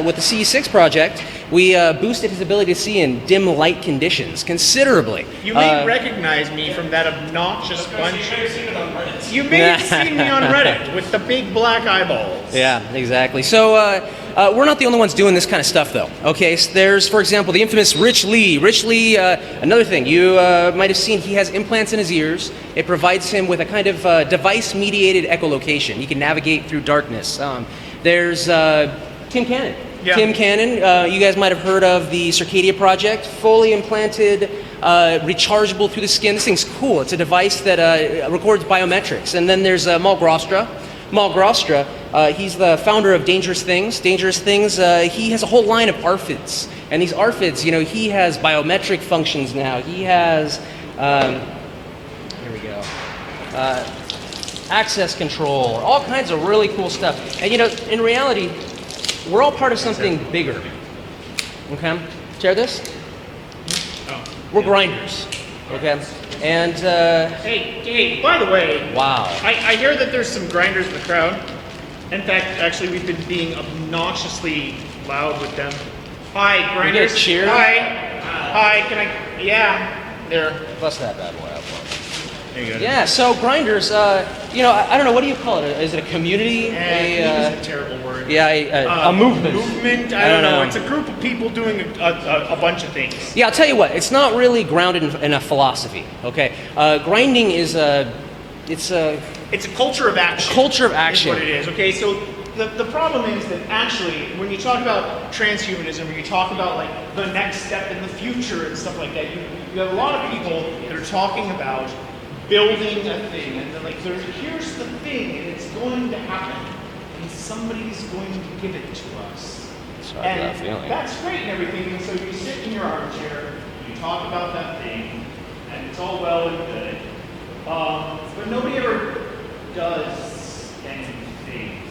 with the CE6 project, we boosted his ability to see in dim light conditions considerably. You may recognize me from that obnoxious bunch. You may have seen me on Reddit with the big black eyeballs. Yeah, exactly. So we're not the only ones doing this kind of stuff, though. Okay, so there's, for example, the infamous Rich Lee. Rich Lee, another thing, you might have seen he has implants in his ears. It provides him with a kind of device-mediated echolocation. He can navigate through darkness. There's Tim Cannon. Yeah. Tim Cannon, you guys might have heard of the Circadia project, fully implanted, rechargeable through the skin. This thing's cool. It's a device that records biometrics. And then there's Mal Grostra. Mal Grostra, he's the founder of Dangerous Things. Dangerous Things, he has a whole line of ARFIDs. And these ARFIDs, you know, he has biometric functions now. He has, here we go, access control, all kinds of really cool stuff. And you know, in reality, we're all part of something bigger. Okay? Share this? We're grinders. Okay? And hey, by the way, wow. I hear that there's some grinders in the crowd. In fact, actually, we've been being obnoxiously loud with them. Hi, grinders. Cheer. Hi, can I? Yeah, there. Bust that bad boy out. There you go. Yeah, so grinders, you know, I don't know, what do you call it? Is it a community? A terrible word. Yeah, a movement. Movement, I don't know. It's a group of people doing a bunch of things. Yeah, I'll tell you what, it's not really grounded in a philosophy, okay? Grinding is it's a culture of action. Culture of action. Is what it is, okay? So the problem is that actually, when you talk about transhumanism, or you talk about like the next step in the future and stuff like that, you have a lot of people that are talking about building a thing, and they're like, here's the thing, and it's going to happen, and somebody's going to give it to us. Sorry and that feeling. That's great and everything, and so you sit in your armchair, you talk about that thing, and it's all well and good, but nobody ever does anything.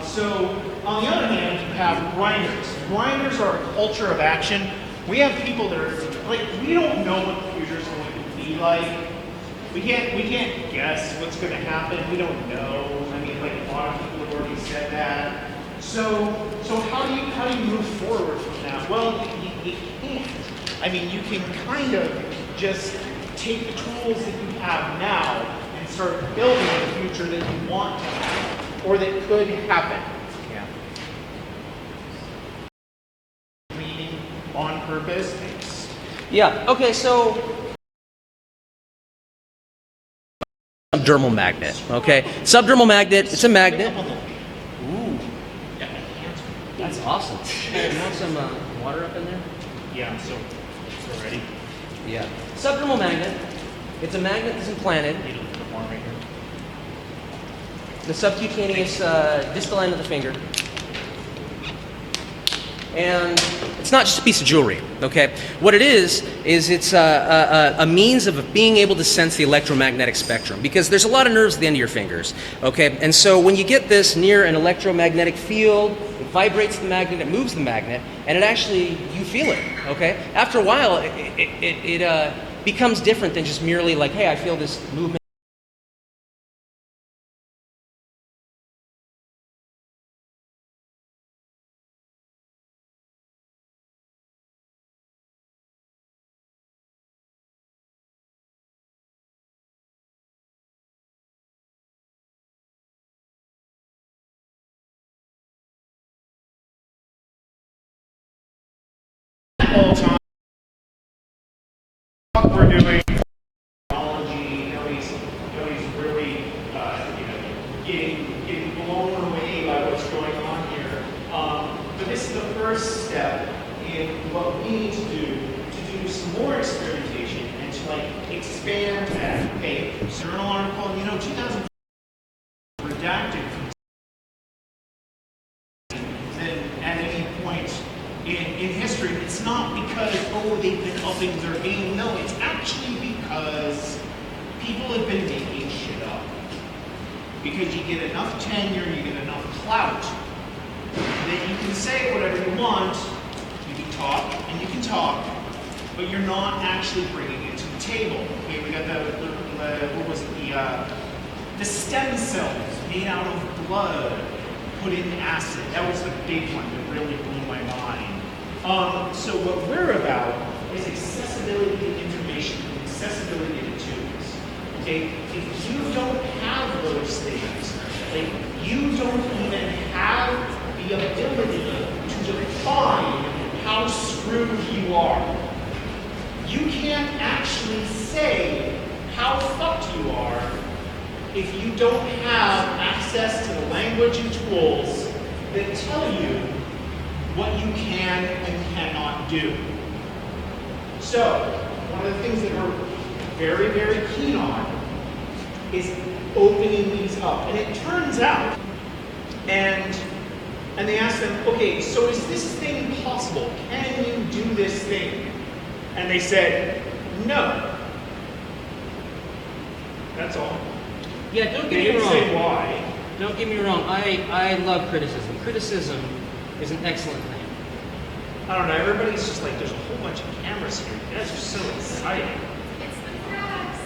So, on the other hand, you have grinders. Grinders are a culture of action. We have people that are, like, we don't know what the future is going to be like. We can't guess what's going to happen. We don't know. I mean, like, a lot of people have already said that. So how do you move forward from that? Well, you can't. I mean, you can kind of just take the tools that you have now and start building the future that you want to have, or that could happen. Yeah. Reading on purpose. Yeah, okay, so subdermal magnet, okay? Subdermal magnet, it's a magnet. Ooh, that's awesome. You want some water up in there? Yeah, so ready? Yeah. Subdermal magnet, it's a magnet that's implanted. The subcutaneous distal end of the finger. And it's not just a piece of jewelry, okay? What it is it's a means of being able to sense the electromagnetic spectrum, because there's a lot of nerves at the end of your fingers, okay? And so when you get this near an electromagnetic field, it vibrates the magnet, it moves the magnet, and it actually, you feel it, okay? After a while, it becomes different than just merely like, hey, I feel this movement. All time what we're doing, technology, nobody's really getting blown away by what's going on here. But this is the first step in what we need to do some more experimentation and to like expand that. Okay, journal article, 2000 redacted from at any point in history. It's not because, they've been upping their game. No, it's actually because people have been making shit up. Because you get enough tenure, you get enough clout, that you can say whatever you want, you can talk, and you can talk, but you're not actually bringing it to the table. Okay, we got the stem cells made out of blood. put in acid. That was the big one that really blew my mind. So what we're about is accessibility to information, accessibility to tools. Okay, if you don't have those things, like you don't even have the ability to define how screwed you are. You can't actually say how fucked you are if you don't have access to the language and tools that tell you what you can and cannot do. So, one of the things that we're very, very keen on is opening these up. And it turns out, and they ask them, okay, so is this thing possible? Can you do this thing? And they said, no. That's all. Yeah, don't They get me didn't wrong. say why. Don't get me wrong. I love criticism. Criticism is an excellent thing. I don't know, everybody's just like, there's a whole bunch of cameras here. You guys are so exciting. It's the press.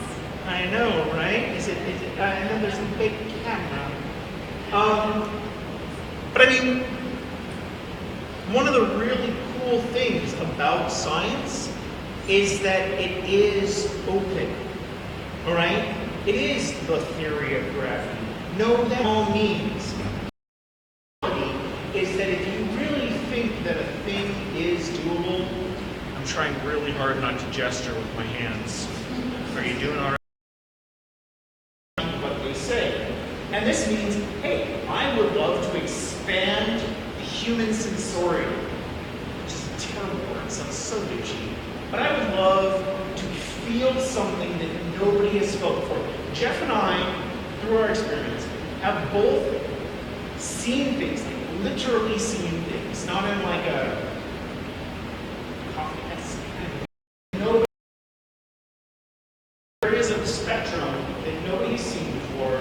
I know, right? And then there's a big camera. But I mean, one of the really cool things about science is that it is open. All right? It is the theory of gravity. Know that all means is that if you really think that a thing is doable, I'm trying really hard not to gesture with my hands. Are you doing all right? What they say. And this means, hey, I would love to expand the human sensorium, which is a terrible word, it sounds so douchey. But I would love to feel something that nobody has felt before. Jeff and I, through our experience, have both seen things, like literally seen things, not in like a coffee-esque kind of way. Areas of the spectrum that nobody's seen before,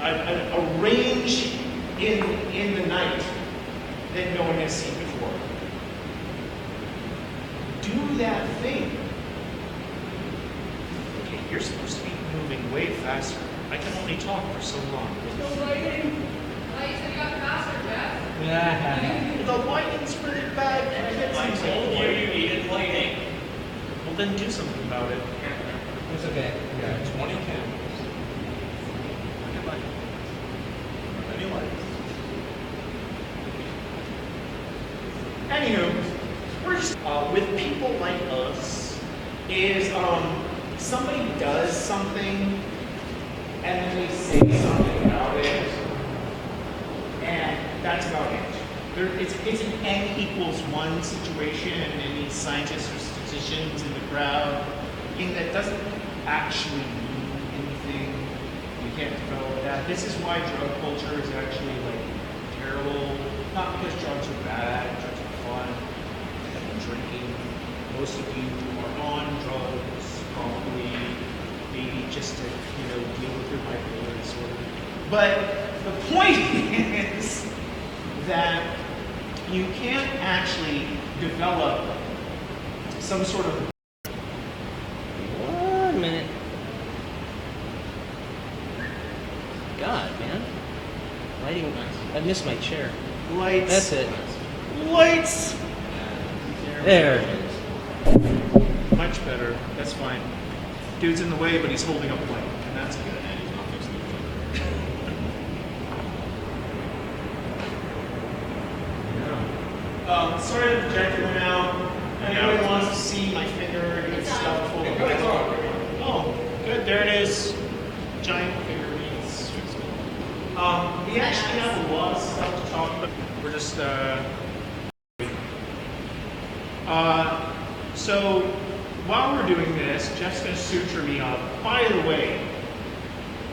a range in the night that no one has seen before. Do that thing. Okay, you're supposed to be moving way faster. I can only talk for so long. There's no lighting. Oh, you said you got faster, Jeff. The lighting's pretty bad. I told you you needed lighting. Well, then do something about it. It's okay. Yeah, 20 cameras. Any lights? Anywho, we're just with people like us is somebody does something and then they say something about it, and that's about it. It's an n=1 situation, and any scientists or statisticians in the crowd, thing that doesn't actually mean anything. You can't develop that. This is why drug culture is actually like terrible. Not because drugs are bad, drugs are fun. I've been drinking. Most of you are on drugs, probably, maybe just to deal with your bipolar disorder. But the point is that you can't actually develop some sort of 1 minute. God, man. Lighting. I missed my chair. lights. That's it. Lights. There it is. Much better. That's fine. Dude's in the way, but he's holding up light, and that's good. Sorry the projector went out. Anyone wants to see my finger get stuffed full of Oh, good. There it is. Giant finger beads. We actually have a lot of stuff to talk about. We're just so while we're doing this, Jeff's going to suture me up. By the way,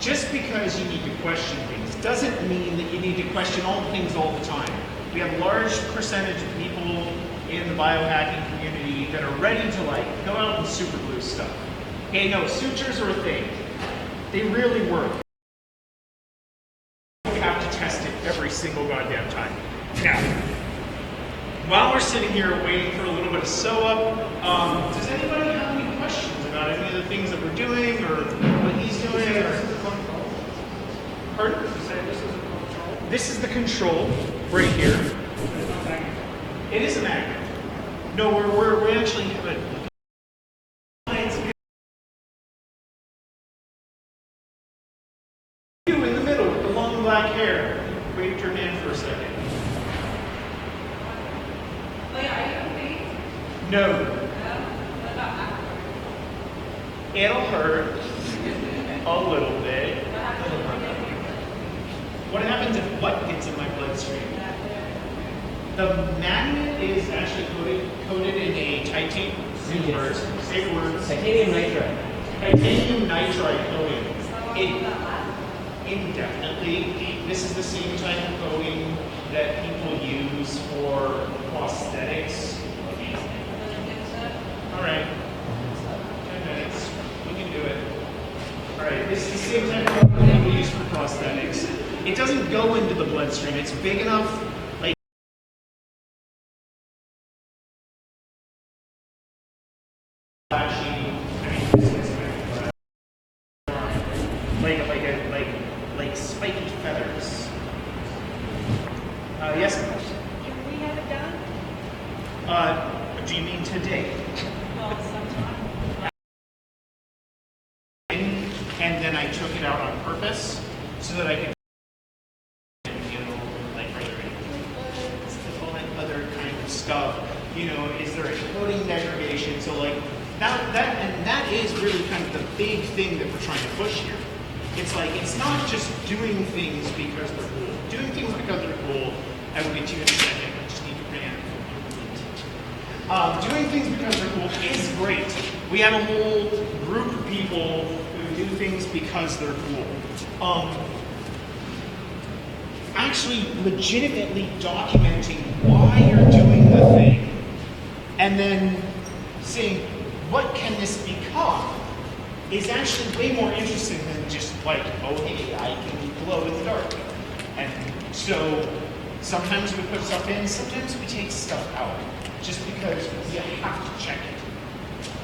just because you need to question things doesn't mean that you need to question all things all the time. We have a large percentage of people in the biohacking community that are ready to go out and super glue stuff. Okay, no, sutures are a thing. They really work. You have to test it every single goddamn time. Now, while we're sitting here waiting for a little bit of sew up, does anybody have any questions about any of the things that we're doing or what he's doing? Pardon? You say this is a control? this is the control right here. It is a magnet. No, we're actually you in the middle with the long black hair. Wave your hand for a second. No. It'll hurt a little bit. What happens if what gets in my bloodstream? The magnet is actually coated in a titanium. Say the words. Say the words. Titanium nitride. Titanium nitride coating. Indefinitely. This is the same type of coating that people use for prosthetics. All right. 10 minutes. We can do it. All right. This is the same type of coating people use for prosthetics. It doesn't go into the bloodstream. It's big enough. Like spiky feathers. Yes. Can we have it done? Do you mean today? Well, sometime. And then I took it out on purpose so that I could, like all that other kind of stuff. Is there a coating degradation? So like that is really kind of the big thing that we're trying to push here. It's like, it's not just doing things because they're cool. Doing things because they're cool, I will get to you in a second, I just need to doing things because they're cool is great. We have a whole group of people who do things because they're cool. Actually legitimately documenting why you're doing the thing and then saying, what can this become? Is actually way more interesting than just like, oh hey, I can glow in the dark. And so sometimes we put stuff in, sometimes we take stuff out, just because you have to check it.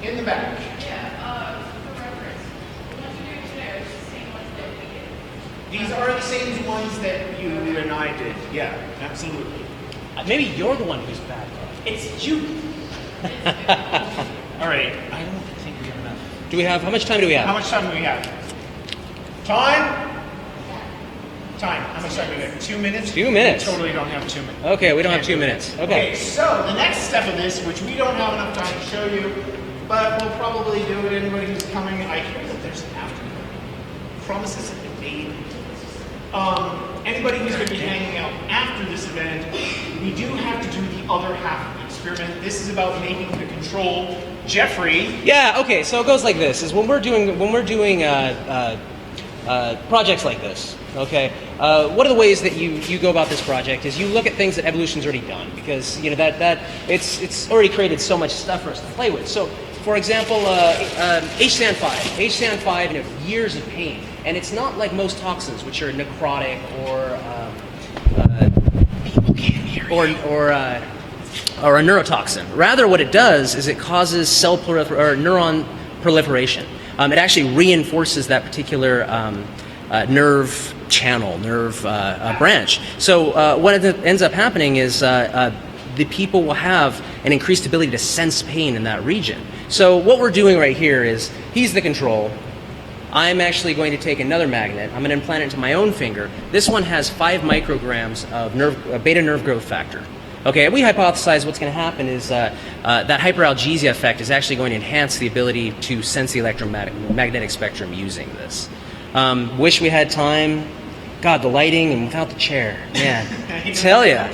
In the back. Yeah, for reference, the ones you're doing today are the same ones that we did. These are the same ones that you and I did. Yeah, absolutely. Maybe you're the one who's bad. It's you. All right, I don't think we have enough. How much time do we have? How much time do we have? Time? Time. How much time do we have? 2 minutes? 2 minutes. We totally don't have 2 minutes. Okay, we don't have Can't 2 do it. minutes. Okay. So the next step of this, which we don't have enough time to show you, but we'll probably do it. Anybody who's coming, I hear that there's an afternoon. Promises have been made. Anybody who's going to be hanging out after this event, we do have to do the other half of the experiment. This is about making the control. Jeffrey. Yeah. Okay. So it goes like this: is when we're doing projects like this. Okay. One of the ways that you go about this project is you look at things that evolution's already done, because that it's already created so much stuff for us to play with. So, for example, H5 years of pain, and it's not like most toxins, which are necrotic or people can't hear you. Or a neurotoxin. Rather, what it does is it causes neuron proliferation. It actually reinforces that particular nerve channel, branch. So what ends up happening is the people will have an increased ability to sense pain in that region. So what we're doing right here is, he's the control. I'm actually going to take another magnet. I'm going to implant it into my own finger. This one has 5 micrograms of beta nerve growth factor. Okay, we hypothesize what's going to happen is that hyperalgesia effect is actually going to enhance the ability to sense the electromagnetic spectrum using this. Wish we had time. God, the lighting and without the chair, man. Tell ya,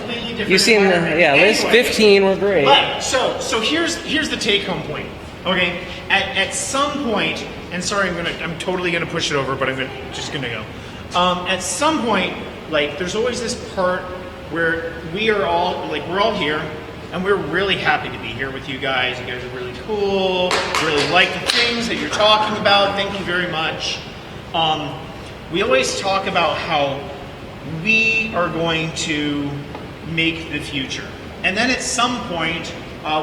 you've seen list 15 were great. But so here's the take-home point. Okay, at some point, and sorry, I'm totally gonna push it over, but just gonna go. At some point, like, there's always this part where we're all here, and we're really happy to be here with you guys. You guys are really cool, really like the things that you're talking about. Thank you very much. We always talk about how we are going to make the future. And then at some point,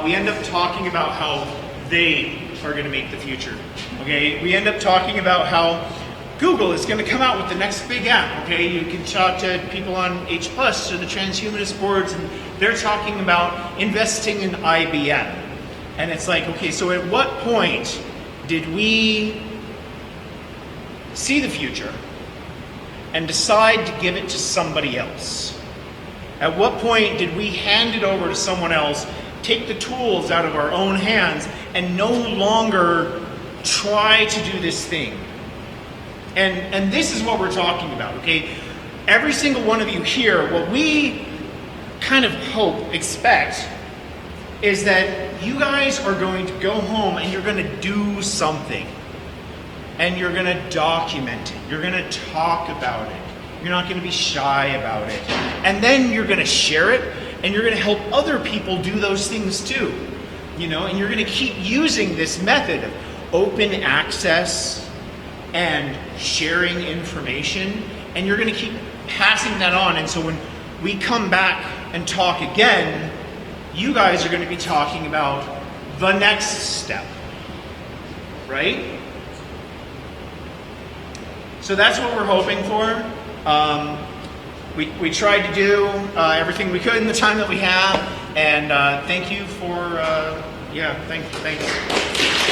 we end up talking about how they are going to make the future. Okay? We end up talking about how Google is going to come out with the next big app, okay? You can talk to people on H Plus or the transhumanist boards, and they're talking about investing in IBM. And it's like, okay, so at what point did we see the future and decide to give it to somebody else? At what point did we hand it over to someone else, take the tools out of our own hands, and no longer try to do this thing? And this is what we're talking about, okay? Every single one of you here, what we kind of hope, expect, is that you guys are going to go home and you're going to do something. And you're going to document it. You're going to talk about it. You're not going to be shy about it. And then you're going to share it, and you're going to help other people do those things too. You know, and you're going to keep using this method of open access and sharing information, and you're going to keep passing that on. And so when we come back and talk again, you guys are going to be talking about the next step, right? So that's what we're hoping for. We tried to do everything we could in the time that we have, and thank you for, thanks.